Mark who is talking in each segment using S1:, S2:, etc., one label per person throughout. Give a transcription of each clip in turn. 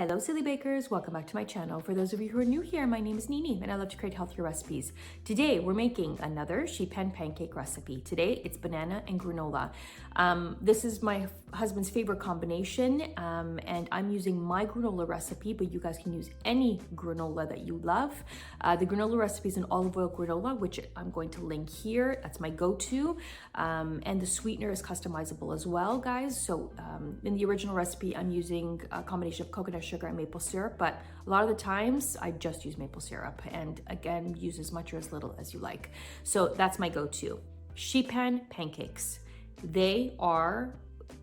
S1: Hello Silly Bakers, welcome back to my channel. For those of you who are new here, my name is Nini and I love to create healthier recipes. Today we're making another sheet pan pancake recipe. Today it's banana and granola. This is my husband's favorite combination and I'm using my granola recipe, but you guys can use any granola that you love. The granola recipe is an olive oil granola, which I'm going to link here. That's my go-to. And the sweetener is customizable as well, guys. So in the original recipe, I'm using a combination of coconut sugar and maple syrup, but a lot of the times I just use maple syrup, and again, use as much or as little as you like. So that's my go-to. Sheet pan pancakes. They are,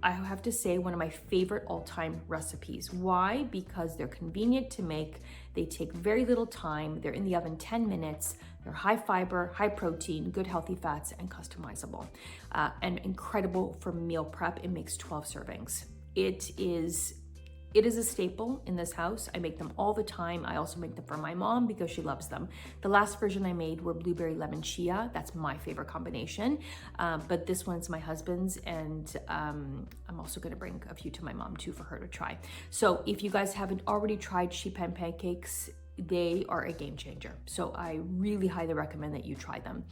S1: I have to say, one of my favorite all-time recipes. Why? Because they're convenient to make. They take very little time. They're in the oven 10 minutes. They're high fiber, high protein, good healthy fats, and customizable. And incredible for meal prep. It makes 12 servings. It is a staple in this house. I make them all the time. I also make them for my mom because she loves them. The last version I made were blueberry lemon chia. That's my favorite combination. But this one's my husband's, and I'm also gonna bring a few to my mom too for her to try. So if you guys haven't already tried sheet pan pancakes, they are a game changer. So I really highly recommend that you try them.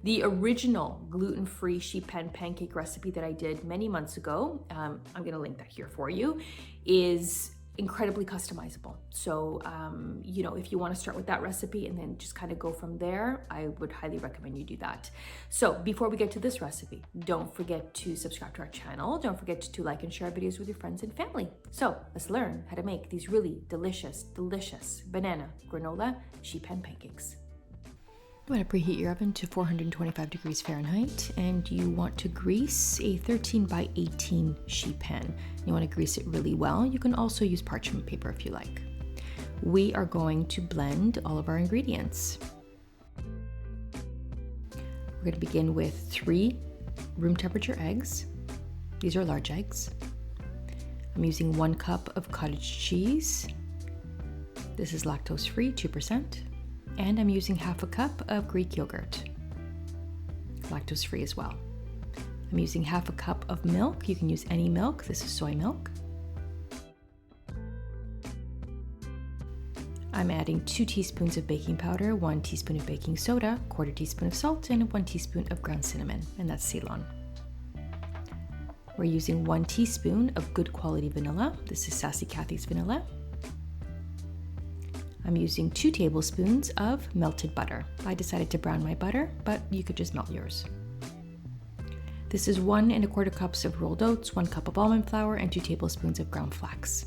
S1: The original gluten-free sheet pan pancake recipe that I did many months ago, I'm gonna link that here for you, is incredibly customizable. So, you know, if you wanna start with that recipe and then just kind of go from there, I would highly recommend you do that. So before we get to this recipe, don't forget to subscribe to our channel. Don't forget to like and share videos with your friends and family. So let's learn how to make these really delicious, delicious banana granola sheet pan pancakes. You want to preheat your oven to 425 degrees Fahrenheit, and you want to grease a 13 by 18 sheet pan. You want to grease it really well. You can also use parchment paper if you like. We are going to blend all of our ingredients. We're going to begin with 3 room temperature eggs. These are large eggs. I'm using 1 cup of cottage cheese. This is lactose free, 2%. And I'm using half a cup of Greek yogurt, lactose free as well. I'm using half a cup of milk. You can use any milk. This is soy milk. I'm adding 2 teaspoons of baking powder, 1 teaspoon of baking soda, 1/4 teaspoon of salt, and 1 teaspoon of ground cinnamon, and that's Ceylon. We're using 1 teaspoon of good quality vanilla. This is Sassy Kathy's vanilla. I'm using 2 tablespoons of melted butter. I decided to brown my butter, but you could just melt yours. This is 1 1/4 cups of rolled oats, 1 cup of almond flour, and 2 tablespoons of ground flax.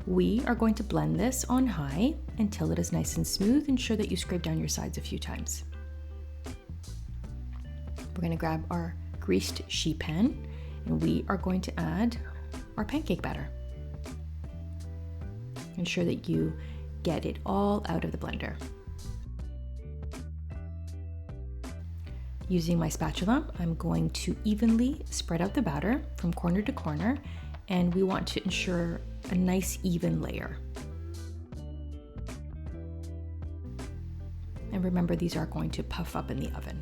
S1: We are going to blend this on high until it is nice and smooth. Ensure that you scrape down your sides a few times. We're going to grab our greased sheet pan, and we are going to add our pancake batter. Ensure that you get it all out of the blender. Using my spatula, I'm going to evenly spread out the batter from corner to corner, and we want to ensure a nice even layer. And remember, these are going to puff up in the oven.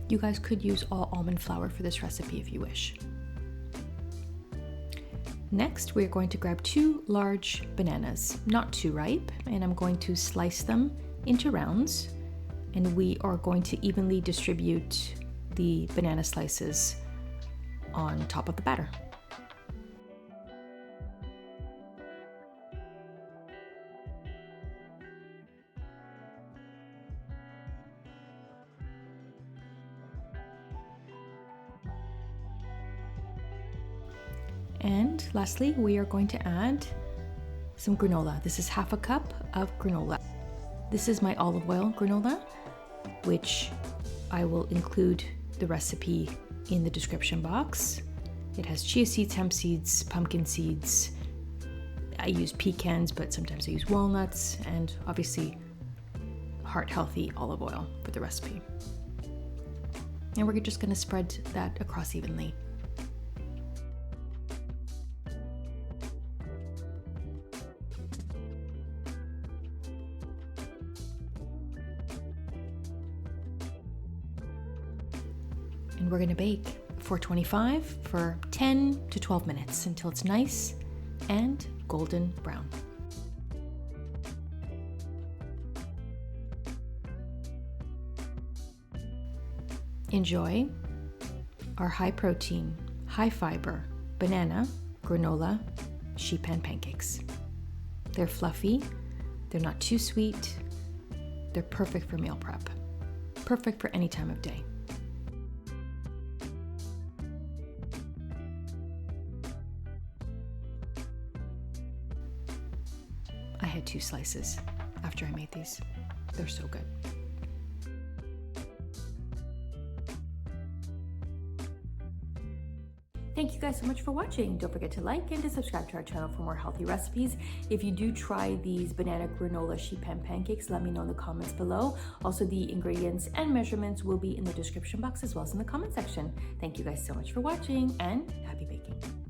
S1: You guys could use all almond flour for this recipe if you wish. Next, we're going to grab 2 large bananas, not too ripe, and I'm going to slice them into rounds, and we are going to evenly distribute the banana slices on top of the batter. And lastly, we are going to add some granola. This is half a cup of granola. This is my olive oil granola, which I will include the recipe in the description box. It has chia seeds, hemp seeds, pumpkin seeds. I use pecans, but sometimes I use walnuts, and obviously heart-healthy olive oil for the recipe. And we're just gonna spread that across evenly. And we're gonna bake 425 for 10 to 12 minutes until it's nice and golden brown. Enjoy our high protein, high fiber, banana, granola, sheet pan pancakes. They're fluffy, they're not too sweet, they're perfect for meal prep, perfect for any time of day. I had 2 slices after I made these. They're so good. Thank you guys so much for watching. Don't forget to like and to subscribe to our channel for more healthy recipes. If you do try these banana granola sheet pan pancakes, let me know in the comments below. Also, the ingredients and measurements will be in the description box as well as in the comment section. Thank you guys so much for watching and happy baking.